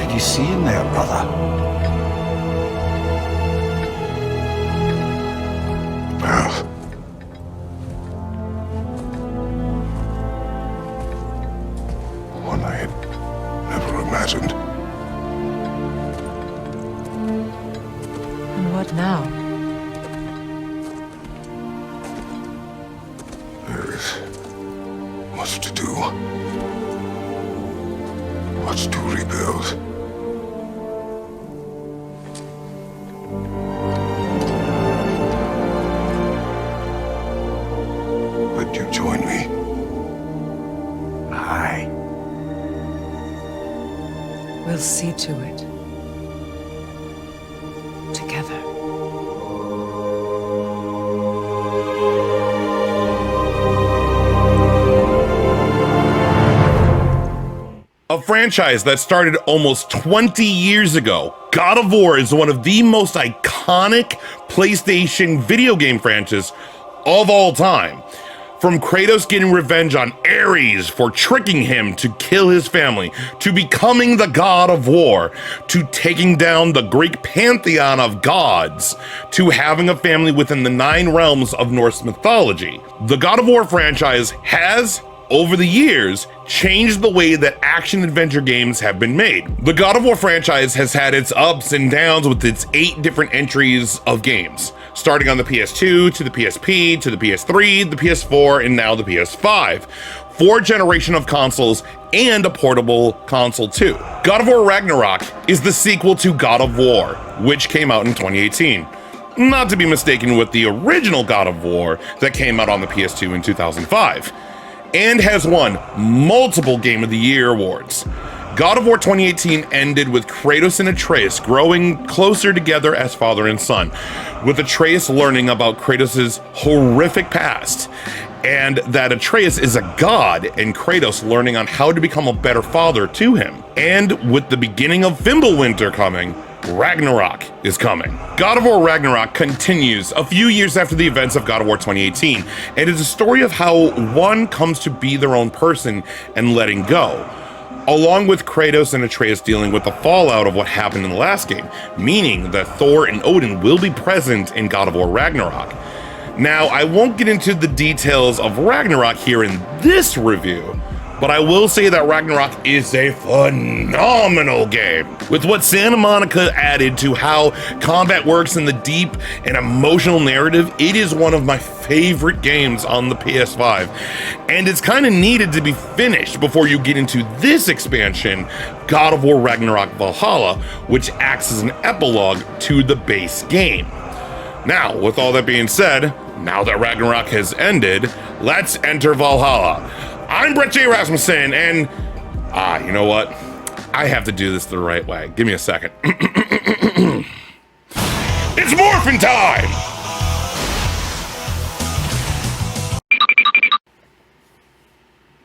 did you see in there, brother? Path. One I had never imagined. And what now? There is much to do. Much to rebuild. But you join me. Aye. We'll see to it. Together. A franchise that started almost 20 years ago, God of War is one of the most iconic PlayStation video game franchises of all time. From Kratos getting revenge on Ares for tricking him to kill his family, to becoming the God of War, to taking down the Greek pantheon of gods, to having a family within the 9 realms of Norse mythology. The God of War franchise has, over the years, changed the way that action-adventure games have been made. The God of War franchise has had its ups and downs with its 8 different entries of games, starting on the PS2, to the PSP, to the PS3, the PS4, and now the PS5. 4 generation of consoles and a portable console too. God of War Ragnarok is the sequel to God of War, which came out in 2018. Not to be mistaken with the original God of War that came out on the PS2 in 2005. And has won multiple Game of the Year awards. God of War 2018 ended with Kratos and Atreus growing closer together as father and son, with Atreus learning about Kratos' horrific past, and that Atreus is a god, and Kratos learning on how to become a better father to him. And with the beginning of Fimbulwinter coming, Ragnarok is coming. God of War Ragnarok continues a few years after the events of God of War 2018, and is a story of how one comes to be their own person and letting go, along with Kratos and Atreus dealing with the fallout of what happened in the last game, meaning that Thor and Odin will be present in God of War Ragnarok. Now, I won't get into the details of Ragnarok here in this review, but I will say that Ragnarok is a phenomenal game. With what Santa Monica added to how combat works in the deep and emotional narrative, it is one of my favorite games on the PS5. And it's kind of needed to be finished before you get into this expansion, God of War Ragnarok Valhalla, which acts as an epilogue to the base game. Now, with all that being said, now that Ragnarok has ended, let's enter Valhalla. I'm Brett J. Rasmussen, and, you know what? I have to do this the right way. Give me a second. It's morphin' time!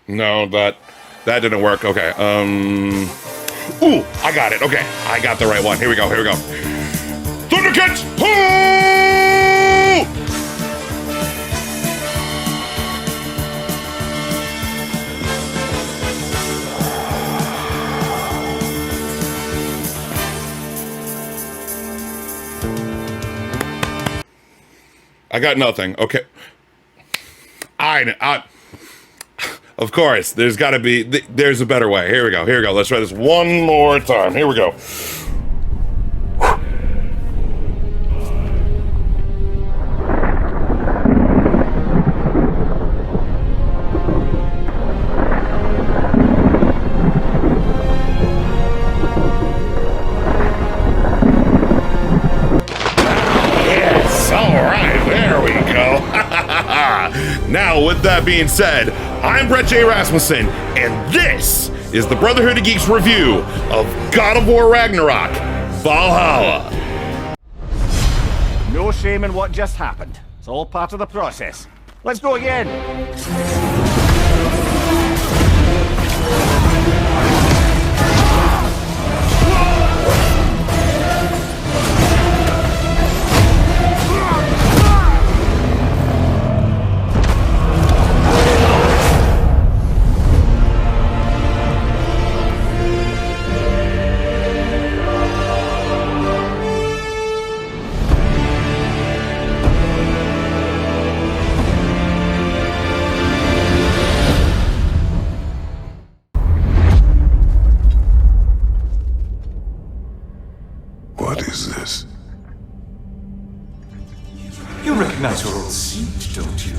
No, that didn't work. Okay, ooh, I got it. Okay, I got the right one. Here we go. Thundercats! Hoo! I got nothing. Okay. Of course, there's got to be, there's a better way. Here we go. Let's try this one more time. Here we go. Now, with that being said, I'm Brett J. Rasmussen, and this is the Brotherhood of Geeks review of God of War Ragnarok Valhalla. No shame in what just happened. It's all part of the process. Let's go again. recognize your old seat, don't you?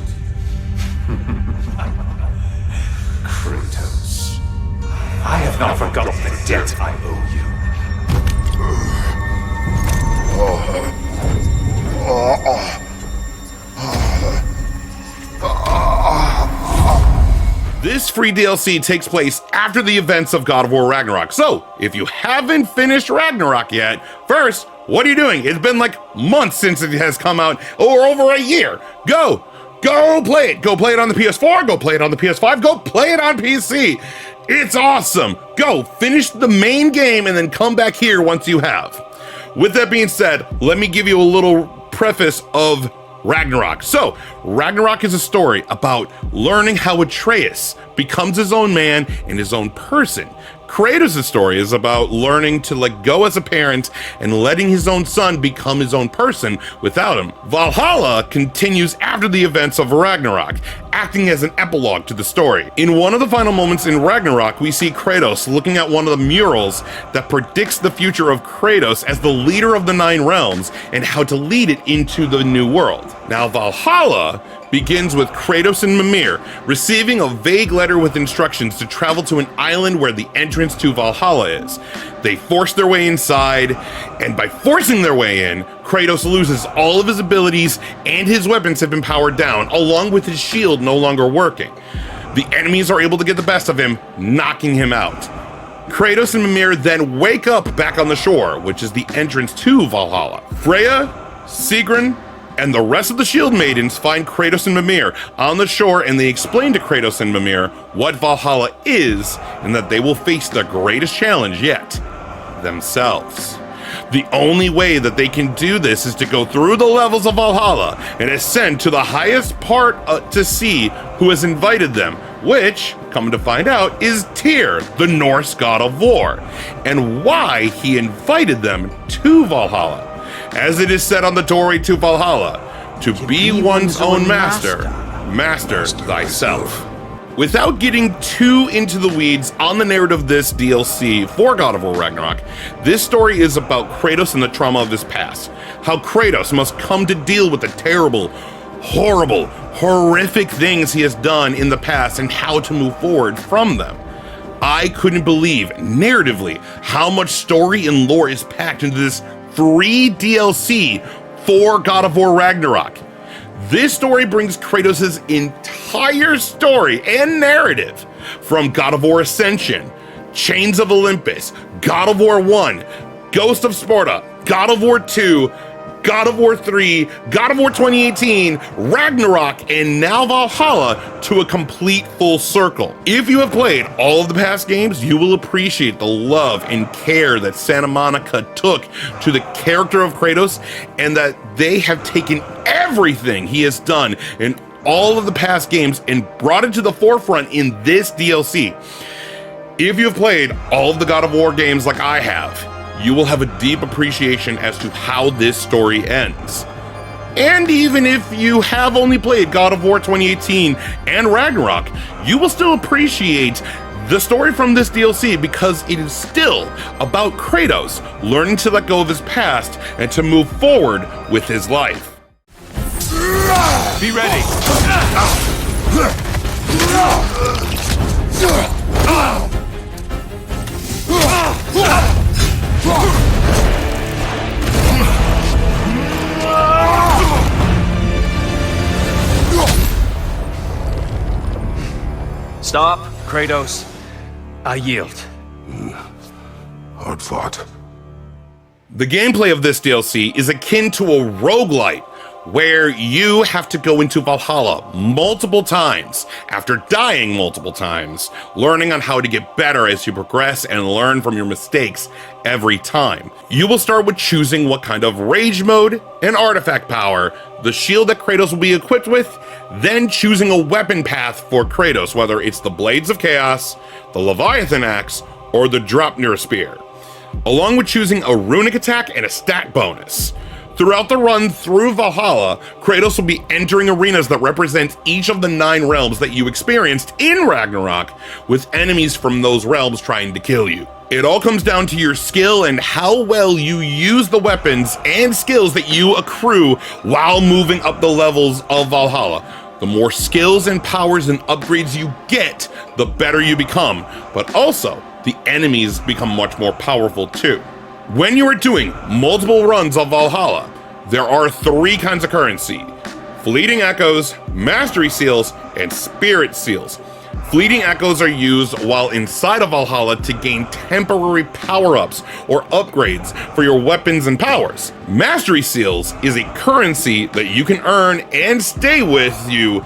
Kratos. I have not forgotten the debt I owe you. This free DLC takes place after the events of God of War Ragnarok. So, if you haven't finished Ragnarok yet, first, what are you doing? It's been like months since it has come out, or over a year. Go play it. Go play it on the PS4, go play it on the PS5, go play it on PC. It's awesome. Go finish the main game and then come back here once you have. With that being said, let me give you a little preface of Ragnarok. So, Ragnarok is a story about learning how Atreus becomes his own man and his own person. Kratos' story is about learning to let go as a parent and letting his own son become his own person without him. Valhalla continues after the events of Ragnarok, acting as an epilogue to the story. In one of the final moments in Ragnarok, we see Kratos looking at one of the murals that predicts the future of Kratos as the leader of the Nine Realms and how to lead it into the new world. Now, Valhalla begins with Kratos and Mimir receiving a vague letter with instructions to travel to an island where the entrance to Valhalla is. They force their way inside, and by forcing their way in, Kratos loses all of his abilities and his weapons have been powered down, along with his shield no longer working. The enemies are able to get the best of him, knocking him out. Kratos and Mimir then wake up back on the shore, which is the entrance to Valhalla. Freya, Sigrun, and the rest of the Shield Maidens find Kratos and Mimir on the shore, and they explain to Kratos and Mimir what Valhalla is and that they will face the greatest challenge yet, themselves. The only way that they can do this is to go through the levels of Valhalla and ascend to the highest part to see who has invited them, which, come to find out, is Tyr, the Norse god of war, and why he invited them to Valhalla. As it is said on the doorway to Valhalla, to be one's own master thyself. Without getting too into the weeds on the narrative of this DLC for God of War Ragnarok, this story is about Kratos and the trauma of his past. How Kratos must come to deal with the terrible, horrible, horrific things he has done in the past and how to move forward from them. I couldn't believe, narratively, how much story and lore is packed into this free DLC for God of War Ragnarok. This story brings Kratos' entire story and narrative from God of War Ascension, Chains of Olympus, God of War 1, Ghost of Sparta, God of War 2, God of War 3, God of War 2018, Ragnarok, and now Valhalla to a complete full circle. If you have played all of the past games, you will appreciate the love and care that Santa Monica took to the character of Kratos, and that they have taken everything he has done in all of the past games and brought it to the forefront in this DLC. If you have played all of the God of War games like I have, you will have a deep appreciation as to how this story ends. And even if you have only played God of War 2018 and Ragnarok, you will still appreciate the story from this DLC because it is still about Kratos learning to let go of his past and to move forward with his life. Be ready. Stop, Kratos. I yield. Hard fought. The gameplay of this DLC is akin to a roguelite, where you have to go into Valhalla multiple times after dying multiple times, learning on how to get better as you progress and learn from your mistakes every time. You will start with choosing what kind of rage mode and artifact power, the shield that Kratos will be equipped with, then choosing a weapon path for Kratos, whether it's the Blades of Chaos, the Leviathan Axe, or the Draupnir Spear, along with choosing a runic attack and a stat bonus. Throughout the run through Valhalla, Kratos will be entering arenas that represent each of the 9 realms that you experienced in Ragnarok, with enemies from those realms trying to kill you. It all comes down to your skill and how well you use the weapons and skills that you accrue while moving up the levels of Valhalla. The more skills and powers and upgrades you get, the better you become, but also the enemies become much more powerful too. When you are doing multiple runs of Valhalla, there are 3 kinds of currency: Fleeting Echoes, Mastery Seals, and Spirit Seals. Fleeting Echoes are used while inside of Valhalla to gain temporary power-ups or upgrades for your weapons and powers. Mastery Seals is a currency that you can earn and stay with you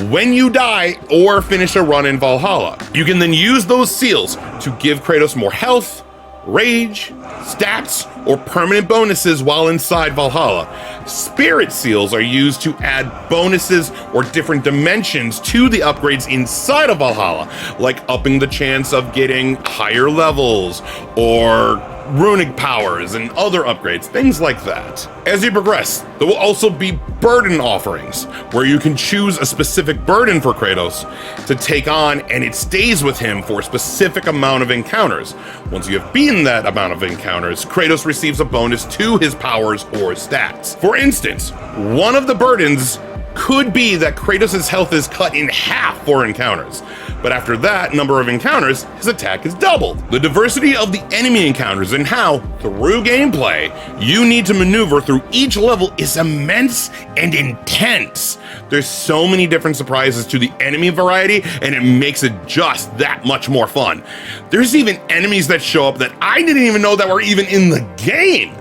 when you die or finish a run in Valhalla. You can then use those seals to give Kratos more health, rage, stats, or permanent bonuses while inside Valhalla. Spirit Seals are used to add bonuses or different dimensions to the upgrades inside of Valhalla, like upping the chance of getting higher levels or runic powers and other upgrades, things like that. As you progress, there will also be burden offerings, where you can choose a specific burden for Kratos to take on, and it stays with him for a specific amount of encounters. Once you have beaten that amount of encounters, Kratos receives a bonus to his powers or stats. For instance, one of the burdens could be that Kratos' health is cut in half for encounters, but after that number of encounters, his attack is doubled. The diversity of the enemy encounters and how, through gameplay, you need to maneuver through each level is immense and intense. There's so many different surprises to the enemy variety, and it makes it just that much more fun. There's even enemies that show up that I didn't even know that were even in the game.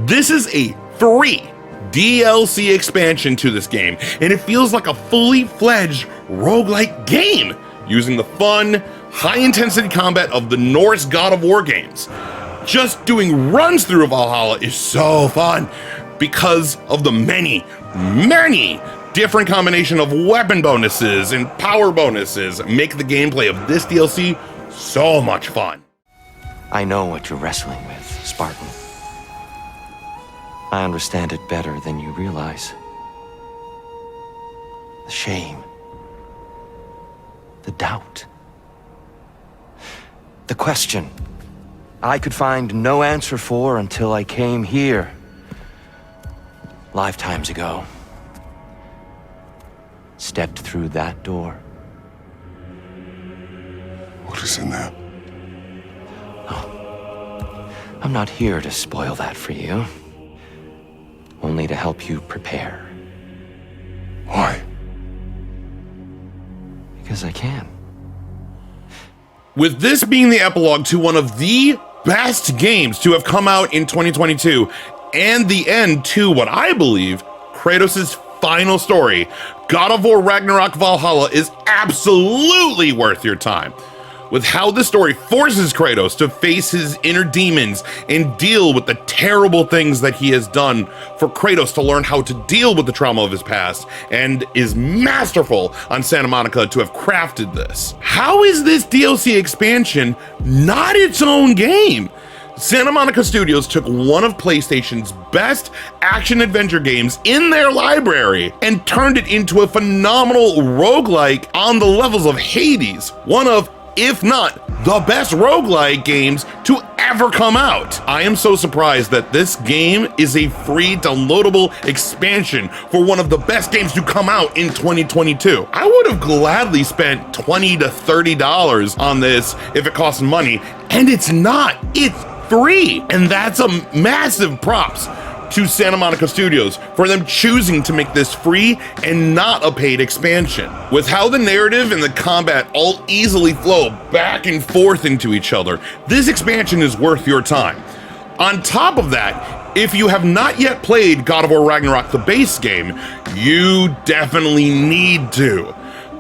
This is a free DLC expansion to this game, and it feels like a fully fledged roguelike game, using the fun, high-intensity combat of the Norse God of War games. Just doing runs through Valhalla is so fun because of the many different combination of weapon bonuses and power bonuses make the gameplay of this DLC so much fun. I know what you're wrestling with, Spartan. I understand it better than you realize. The shame. The doubt. The question I could find no answer for until I came here. Lifetimes ago. Stepped through that door. What is in there? Oh. I'm not here to spoil that for you. Only to help you prepare. Why? Because I can. With this being the epilogue to one of the best games to have come out in 2022, and the end to what I believe Kratos' final story, God of War Ragnarok Valhalla is absolutely worth your time. With how the story forces Kratos to face his inner demons and deal with the terrible things that he has done, for Kratos to learn how to deal with the trauma of his past, and is masterful on Santa Monica to have crafted this. How is this DLC expansion not its own game? Santa Monica Studios took one of PlayStation's best action-adventure games in their library and turned it into a phenomenal roguelike on the levels of Hades, one of, if not the best roguelike games to ever come out. I am so surprised that this game is a free downloadable expansion for one of the best games to come out in 2022. I would have gladly spent $20 to $30 on this if it cost money, and it's not. It's free, and that's a massive props to Santa Monica Studios for them choosing to make this free and not a paid expansion. With how the narrative and the combat all easily flow back and forth into each other, this expansion is worth your time. On top of that, if you have not yet played God of War Ragnarok, the base game, you definitely need to.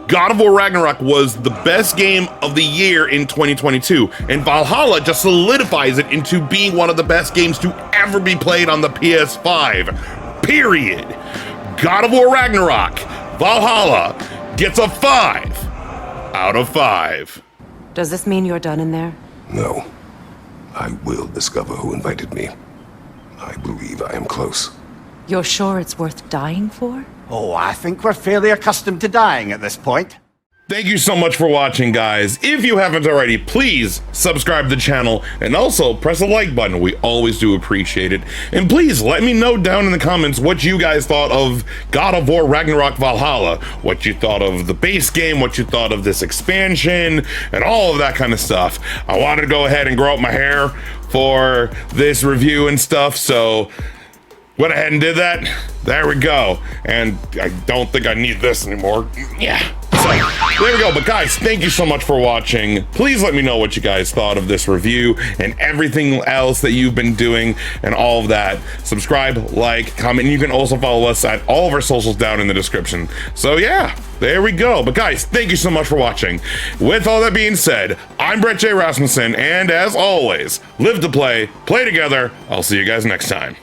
God of War Ragnarok was the best game of the year in 2022, and Valhalla just solidifies it into being one of the best games to ever be played on the PS5, period. God of War Ragnarok, Valhalla, gets a 5 out of 5. Does this mean you're done in there? No. I will discover who invited me. I believe I am close. You're sure it's worth dying for? Oh, I think we're fairly accustomed to dying at this point. Thank you so much for watching, guys. If you haven't already, please subscribe to the channel and also press the like button. We always do appreciate it. And please let me know down in the comments what you guys thought of God of War Ragnarok Valhalla, what you thought of the base game, what you thought of this expansion, and all of that kind of stuff. I wanted to go ahead and grow out my hair for this review and stuff, so went ahead and did that. There we go. And I don't think I need this anymore. Yeah. So, there we go. But guys, thank you so much for watching. Please let me know what you guys thought of this review and everything else that you've been doing and all of that. Subscribe, like, comment. You can also follow us at all of our socials down in the description. So yeah, there we go. But guys, thank you so much for watching. With all that being said, I'm Brett J. Rasmussen, and as always, live to play, play together. I'll see you guys next time.